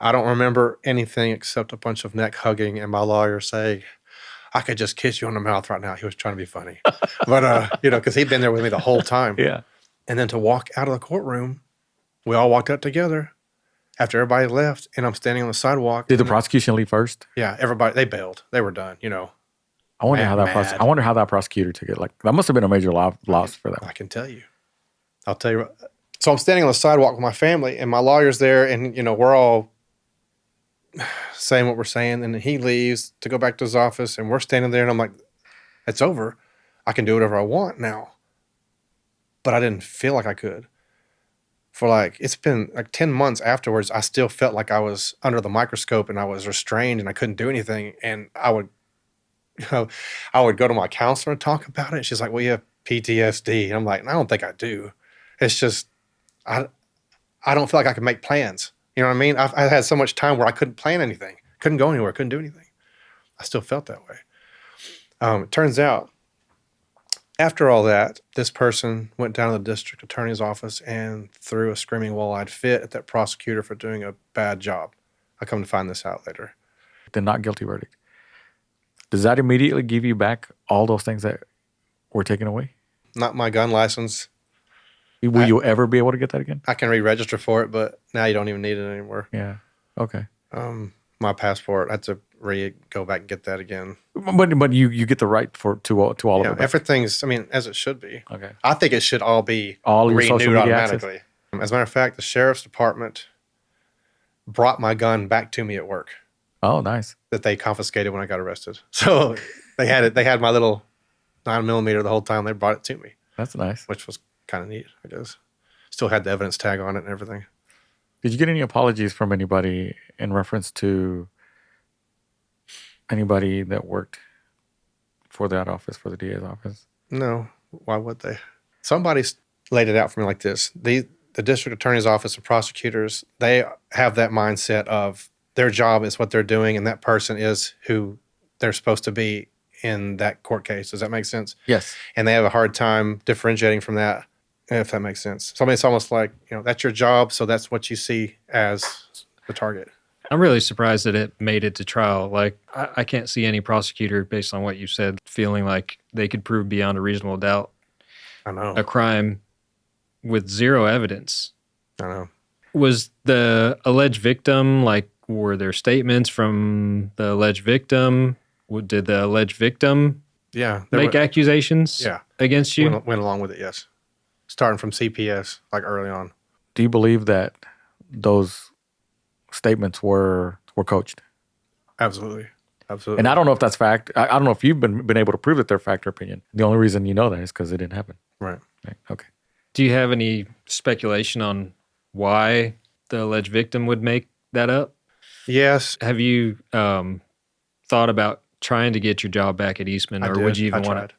I don't remember anything except a bunch of neck hugging and my lawyer saying, I could just kiss you on the mouth right now. He was trying to be funny. But, because he'd been there with me the whole time. Yeah. And then to walk out of the courtroom, we all walked out together after everybody left, and I'm standing on the sidewalk. Did the prosecution leave first? Yeah, everybody, they bailed. They were done, I wonder Mad. I wonder how that prosecutor took it. Like, that must have been a major loss for that. I can tell you. I'll tell you. So I'm standing on the sidewalk with my family, and my lawyer's there, and, we're all saying what we're saying, and then he leaves to go back to his office, and we're standing there, and I'm like, it's over. I can do whatever I want now. But I didn't feel like I could. For it's been 10 months afterwards, I still felt like I was under the microscope and I was restrained and I couldn't do anything. And I would go to my counselor and talk about it. She's like, well, you have PTSD. And I'm like, I don't think I do. It's just, I don't feel like I can make plans. You know what I mean? I had so much time where I couldn't plan anything, couldn't go anywhere, couldn't do anything. I still felt that way. It turns out, after all that, this person went down to the district attorney's office and threw a screaming wall-eyed fit at that prosecutor for doing a bad job. I come to find this out later. The not guilty verdict. Does that immediately give you back all those things that were taken away? Not my gun license. Will you ever be able to get that again? I can re-register for it, but now you don't even need it anymore. Yeah. Okay. My passport, I had to go back and get that again. But you get the right to all of it. Everything's, as it should be. Okay. I think it should all be All your social renewed media automatically. access? As a matter of fact, the sheriff's department brought my gun back to me at work Oh, nice. that they confiscated when I got arrested. So they had it. They had my little 9mm the whole time. They brought it to me, That's nice. which was kind of neat, I guess. Still had the evidence tag on it and everything. Did you get any apologies from anybody in reference to anybody that worked for that office, for the DA's office? No, why would they? Somebody laid it out for me like this. The district attorney's office and prosecutors, they have that mindset of their job is what they're doing, and that person is who they're supposed to be in that court case. Does that make sense? Yes. And they have a hard time differentiating from that, if that makes sense. So it's almost like, that's your job, so that's what you see as the target. I'm really surprised that it made it to trial. Like, I can't see any prosecutor, based on what you said, feeling like they could prove beyond a reasonable doubt I know. a crime with zero evidence. I know. Was the alleged victim, were there statements from the alleged victim? Did the alleged victim Yeah. make accusations against you? Went along with it, yes. Starting from CPS, early on. Do you believe that those statements were coached? Absolutely. Absolutely. And I don't know if that's fact. I don't know if you've been able to prove that they're fact or opinion. The only reason you know that is because it didn't happen. Right. Okay. Do you have any speculation on why the alleged victim would make that up? Yes. Have you thought about trying to get your job back at Eastman, or would you even want to?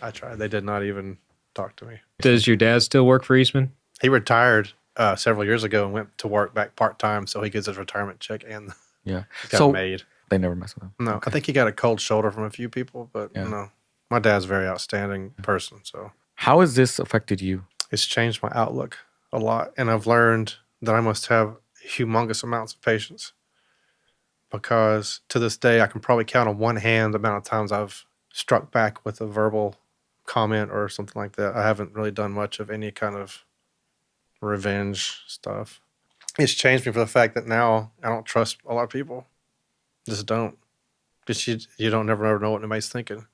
I tried. They did not even talk to me. Does your dad still work for Eastman? He retired several years ago and went to work back part-time, so he gets his retirement check and Yeah. got made. They never mess with him. No, Okay. I think he got a cold shoulder from a few people, but Yeah. no. My dad's a very outstanding person, so How has this affected you? it's changed my outlook a lot, and I've learned that I must have humongous amounts of patience because to this day I can probably count on one hand the amount of times I've struck back with a verbal comment or something like that. I haven't really done much of any kind of revenge stuff. It's changed me for the fact that now I don't trust a lot of people. Just don't. Just you don't never know what anybody's thinking.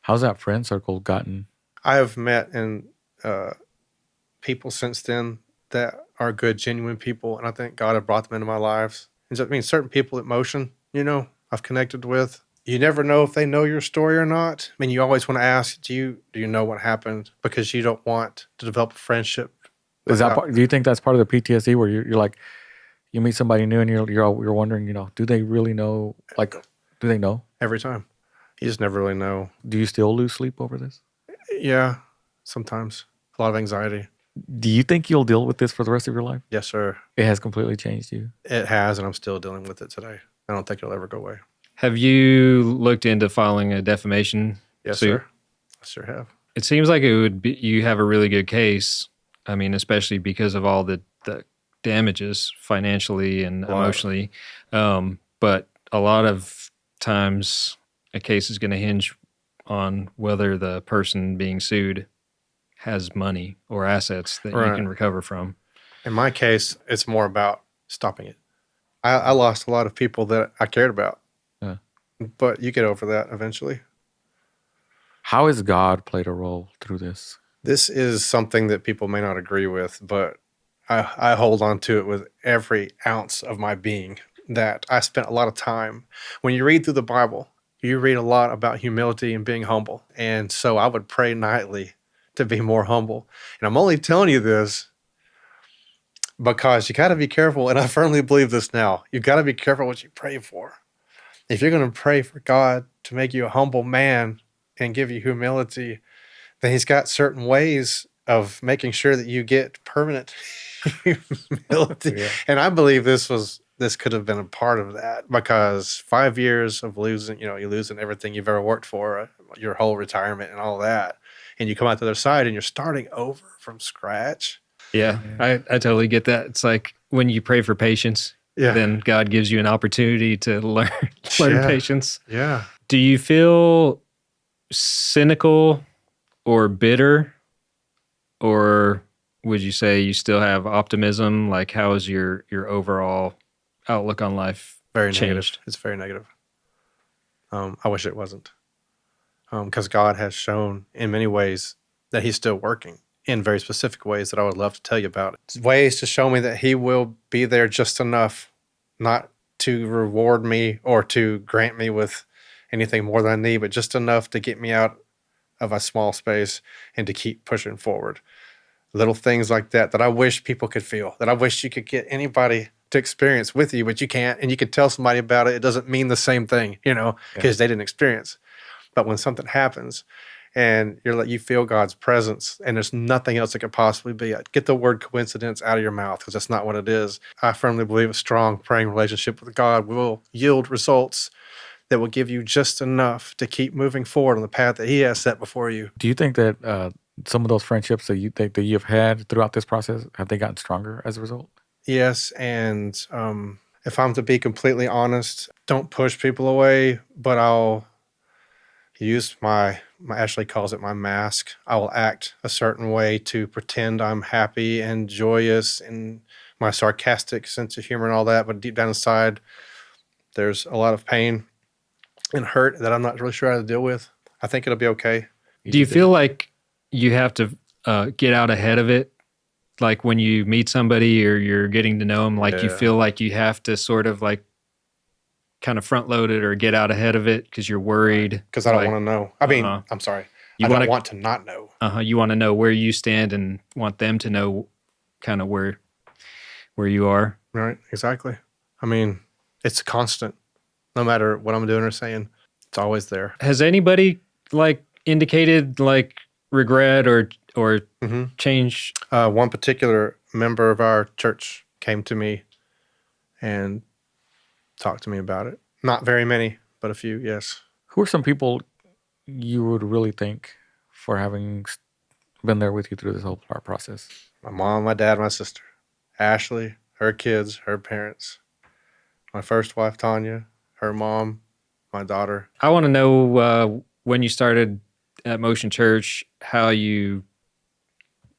How's that friend circle gotten? I have met people since then that are good, genuine people, and I think God have brought them into my lives. And so, certain people at Motion, I've connected with. You never know if they know your story or not. You always want to ask, do you know what happened? Because you don't want to develop a friendship. Is that do you think that's part of the PTSD where you're like, you meet somebody new and you're wondering, do they really know? Do they know? Every time. You just never really know. Do you still lose sleep over this? Yeah, sometimes. A lot of anxiety. Do you think you'll deal with this for the rest of your life? Yes, sir. It has completely changed you. It has, and I'm still dealing with it today. I don't think it'll ever go away. Have you looked into filing a defamation Yes, So sir. I sure have. it seems like it would be, you have a really good case. I mean, especially because of all the damages financially and A lot. emotionally. But a lot of times a case is going to hinge on whether the person being sued has money or assets that you Right. can recover from. In my case, it's more about stopping it. I lost a lot of people that I cared about, Yeah. but you get over that eventually. How has God played a role through this? This is something that people may not agree with, but I hold on to it with every ounce of my being, that I spent a lot of time. When you read through the Bible, you read a lot about humility and being humble. And so I would pray nightly to be more humble. And I'm only telling you this because you got to be careful. And I firmly believe this now. You got to be careful what you pray for. If you're going to pray for God to make you a humble man and give you humility, then he's got certain ways of making sure that you get permanent humility. Yeah. And I believe this could have been a part of that, because 5 years of losing, you're losing everything you've ever worked for, your whole retirement and all that. And you come out the other side and you're starting over from scratch. Yeah, I totally get that. It's like when you pray for patience, Yeah. then God gives you an opportunity to learn Yeah. patience. Yeah. Do you feel cynical or bitter, or would you say you still have optimism? Like, how is your overall outlook on life Very changed? negative. It's very negative. I wish it wasn't. Because God has shown in many ways that he's still working in very specific ways that I would love to tell you about. It's ways to show me that he will be there just enough, not to reward me or to grant me with anything more than I need, but just enough to get me out of a small space and to keep pushing forward. Little things like that I wish people could feel, that I wish you could get anybody to experience with you, but you can't. And you could tell somebody about it. It doesn't mean the same thing, because they didn't experience. But when something happens and you feel God's presence and there's nothing else it could possibly be, get the word coincidence out of your mouth, because that's not what it is. I firmly believe a strong praying relationship with God will yield results that will give you just enough to keep moving forward on the path that he has set before you. Do you think that some of those friendships that you think that you've had throughout this process, have they gotten stronger as a result? Yes, and if I'm to be completely honest, don't push people away, but I'll use my Ashley calls it my mask. I will act a certain way to pretend I'm happy and joyous and my sarcastic sense of humor and all that, but deep down inside, there's a lot of pain and hurt that I'm not really sure how to deal with. I think it'll be okay. Do you feel like you have to get out ahead of it? Like when you meet somebody or you're getting to know them, like you Yeah. feel like you have to sort of like kind of front load it or get out ahead of it because you're worried? Because I don't Like, want to know. I mean, Uh-huh. I'm sorry. You I don't wanna- want to not know. You want to know where you stand and want them to know kind of where you are. Right, exactly. I mean, it's constant. No matter what I'm doing or saying, it's always there. Has anybody like indicated like regret or Mm-hmm. change? One particular member of our church came to me and talked to me about it. Not very many, but a few, yes. Who are some people you would really thank for having been there with you through this whole process? My mom, my dad, my sister, Ashley, her kids, her parents, my first wife, Tanya, her mom, my daughter. I want to know when you started at Motion Church, how you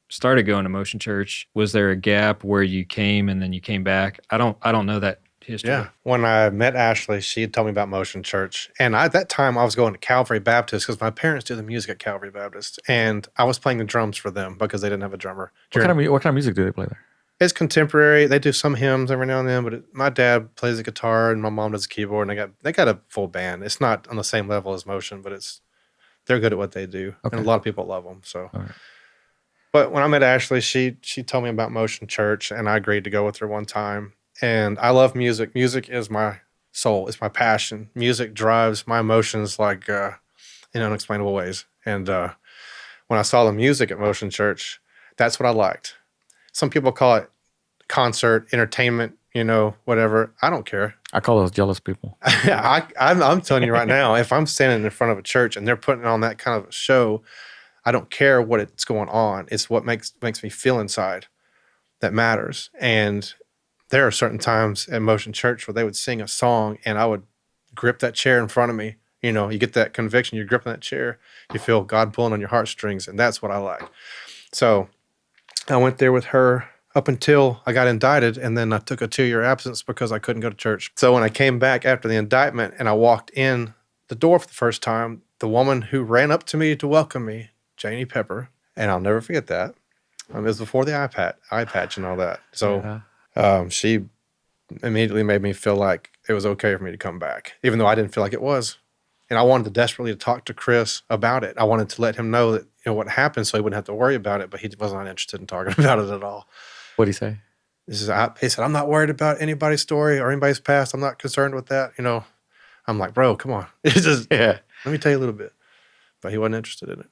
started going to Motion Church. Was there a gap where you came and then you came back? I don't know that history. Yeah. When I met Ashley, she had told me about Motion Church. And at that time, I was going to Calvary Baptist because my parents do the music at Calvary Baptist. And I was playing the drums for them because they didn't have a drummer. What kind of music do they play there? It's contemporary. They do some hymns every now and then, but my dad plays the guitar and my mom does the keyboard. And they got a full band. It's not on the same level as Motion, but they're good at what they do. Okay. And a lot of people love them. So. All right. But when I met Ashley, she told me about Motion Church, and I agreed to go with her one time. And I love music. Music is my soul. It's my passion. Music drives my emotions like in unexplainable ways. And when I saw the music at Motion Church, that's what I liked. Some people call it concert, entertainment, whatever. I don't care. I call those jealous people. I'm telling you right now, if I'm standing in front of a church and they're putting on that kind of a show, I don't care what it's going on. It's what makes me feel inside that matters. And there are certain times at Motion Church where they would sing a song and I would grip that chair in front of me. You know, you get that conviction, you're gripping that chair, you feel God pulling on your heartstrings, and that's what I like. So I went there with her up until I got indicted, and then I took a 2-year absence because I couldn't go to church. So when I came back after the indictment and I walked in the door for the first time, the woman who ran up to me to welcome me, Janie Pepper, and I'll never forget that. It was before the eye patch and all that. So she immediately made me feel like it was okay for me to come back, even though I didn't feel like it was. And I wanted to desperately talk to Chris about it. I wanted to let him know that, you know, what happened so he wouldn't have to worry about it, but he was not interested in talking about it at all. What'd he say? He said, I'm not worried about anybody's story or anybody's past. I'm not concerned with that. You know, I'm like, bro, come on. It's just, let me tell you a little bit. But he wasn't interested in it.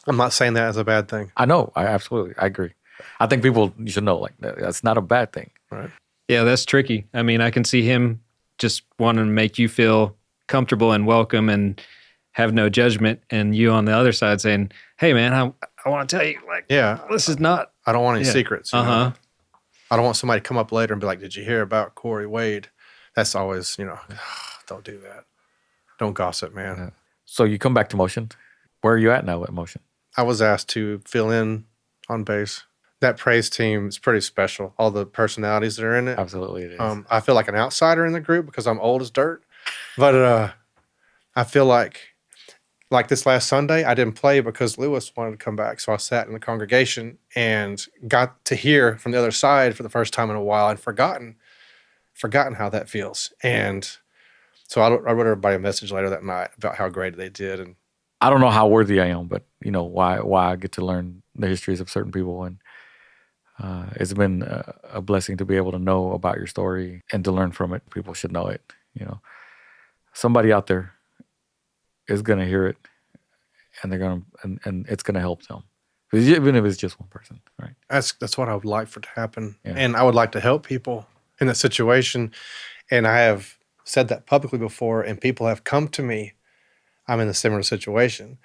I'm not saying that as a bad thing. I know. I agree. I think you should know, like, that's not a bad thing. Right. Yeah, that's tricky. I mean, I can see him just wanting to make you feel comfortable and welcome and have no judgment, and you on the other side saying, hey, man, I want to tell you, like, this is not. I don't want any secrets. You know? I don't want somebody to come up later and be like, did you hear about Corey Wade? That's always, you know, don't do that. Don't gossip, man. Yeah. So you come back to Motion. Where are you at now at Motion? I was asked to fill in on bass. That praise team is pretty special. All the personalities that are in it. Absolutely it is. I feel like an outsider in the group because I'm old as dirt. But I feel like this last Sunday, I didn't play because Lewis wanted to come back. So I sat in the congregation and got to hear from the other side for the first time in a while and forgotten how that feels. And so I wrote everybody a message later that night about how great they did. And I don't know how worthy I am, but you know why I get to learn the histories of certain people, and it's been a blessing to be able to know about your story and to learn from it. People should know it. You know, somebody out there is gonna hear it, and they're gonna and it's gonna help them, even if it's just one person, right? That's what I would like for it to happen, Yeah. and I would like to help people in that situation. And I have said that publicly before, and people have come to me. I'm in a similar situation.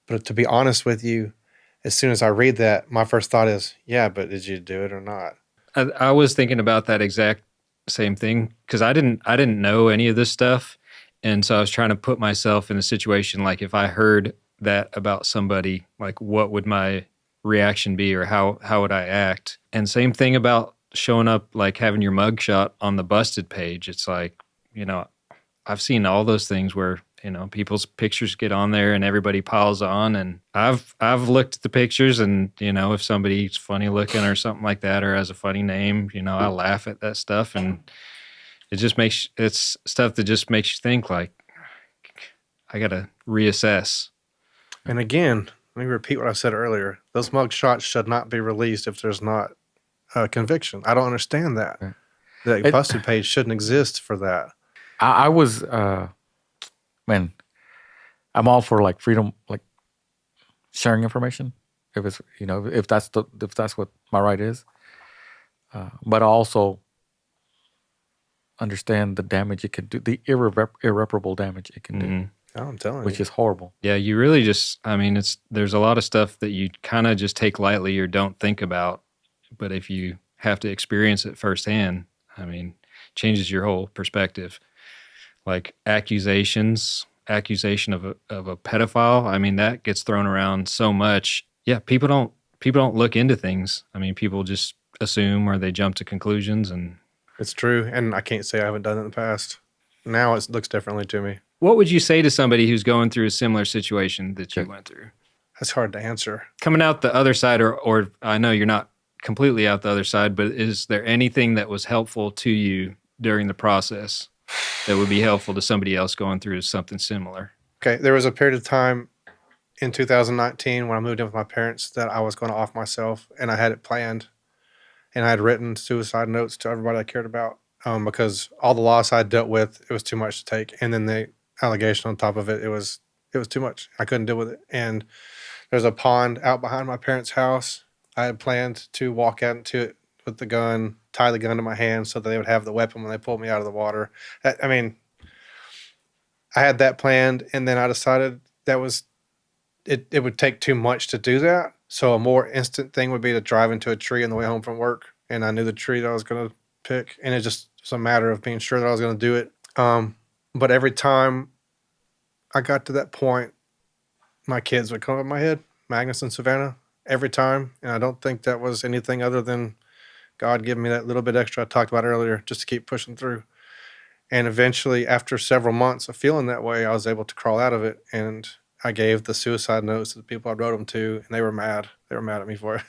But to be honest with you, as soon as I read that, my first thought is, yeah, but did you do it or not? I was thinking about that exact same thing because I didn't know any of this stuff. And so I was trying to put myself in a situation like if I heard that about somebody, like what would my reaction be or how would I act? And same thing about showing up, like having your mugshot on the busted page. It's like, you know, I've seen all those things where, you know, people's pictures get on there and everybody piles on. And I've looked at the pictures and, you know, if somebody's funny looking or something like that or has a funny name, you know, I laugh at that stuff. And it's stuff that just makes you think like, I got to reassess. And again, let me repeat what I said earlier. Those mug shots should not be released if there's not a conviction. I don't understand that. The busted page shouldn't exist for that. I was, man, I'm all for like freedom, like sharing information. If it's, you know, if that's what my right is, but I also understand the damage it can do, the irreparable damage it can do. Oh, I'm telling you, which is horrible. Yeah, you really just, I mean, there's a lot of stuff that you kind of just take lightly or don't think about, but if you have to experience it firsthand, I mean, changes your whole perspective. Like accusation of a pedophile. I mean, that gets thrown around so much. Yeah, people don't look into things. I mean, people just assume or they jump to conclusions, and it's true. And I can't say I haven't done it in the past. Now it looks differently to me. What would you say to somebody who's going through a similar situation that you went through? That's hard to answer. Coming out the other side, or I know you're not completely out the other side, but is there anything that was helpful to you during the process that would be helpful to somebody else going through something similar? Okay, there was a period of time in 2019 when I moved in with my parents that I was going to off myself, and I had it planned, and I had written suicide notes to everybody I cared about because all the loss I dealt with, it was too much to take, and then the allegation on top of it, it was too much. I couldn't deal with it, and there's a pond out behind my parents' house. I had planned to walk out into it with the gun tie the gun to my hand so that they would have the weapon when they pulled me out of the water. I mean, I had that planned, and then I decided that was it would take too much to do that. So a more instant thing would be to drive into a tree on the way home from work, and I knew the tree that I was going to pick, and it just was a matter of being sure that I was going to do it. But every time I got to that point, my kids would come up in my head, Magnus and Savannah, every time, and I don't think that was anything other than God giving me that little bit extra I talked about earlier, just to keep pushing through. And eventually, after several months of feeling that way, I was able to crawl out of it, and I gave the suicide notes to the people I wrote them to, and they were mad. They were mad at me for it.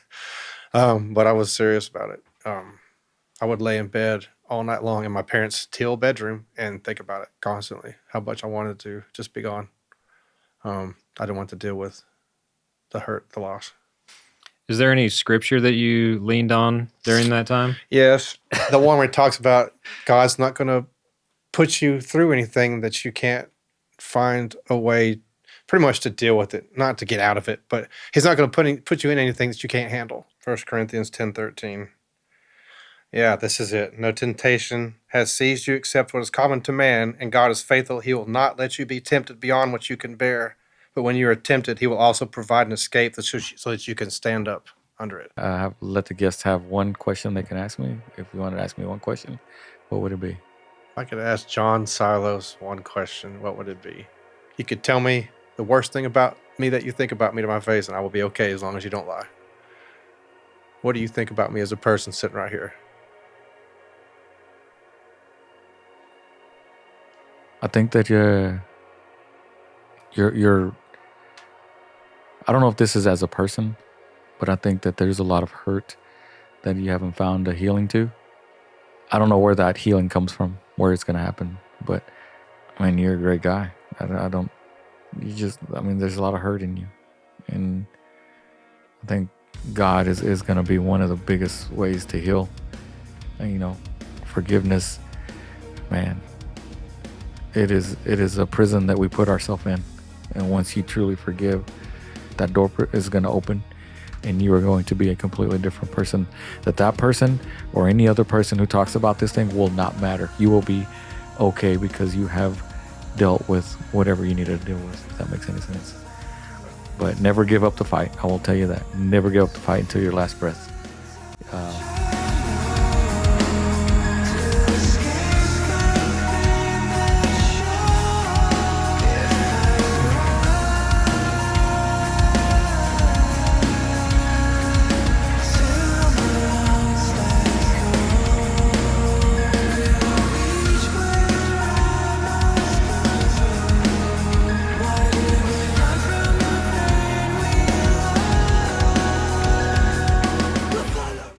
But I was serious about it. I would lay in bed all night long in my parents' teal bedroom and think about it constantly, how much I wanted to just be gone. I didn't want to deal with the hurt, the loss. Is there any scripture that you leaned on during that time? Yes. The one where it talks about God's not going to put you through anything that you can't find a way pretty much to deal with it, not to get out of it, but he's not going to put you in anything that you can't handle. 1 Corinthians 10:13. Yeah, this is it. No temptation has seized you except what is common to man, and God is faithful. He will not let you be tempted beyond what you can bear. But when you are tempted, he will also provide an escape so that you can stand up under it. Let the guests have one question they can ask me. If you wanted to ask me one question, what would it be? If I could ask John Silos one question, what would it be? You could tell me the worst thing about me that you think about me to my face, and I will be okay as long as you don't lie. What do you think about me as a person sitting right here? I think that you're I don't know if this is as a person, but I think that there's a lot of hurt that you haven't found a healing to. I don't know where that healing comes from, where it's going to happen, but I mean, you're a great guy. There's a lot of hurt in you. And I think God is going to be one of the biggest ways to heal. And, forgiveness, man, it is a prison that we put ourselves in. And once you truly forgive, that door is going to open, and you are going to be a completely different person. That person or any other person who talks about this thing will not matter. You will be okay because you have dealt with whatever you needed to deal with, if that makes any sense. But never give up the fight. I will tell you that. Never give up the fight until your last breath.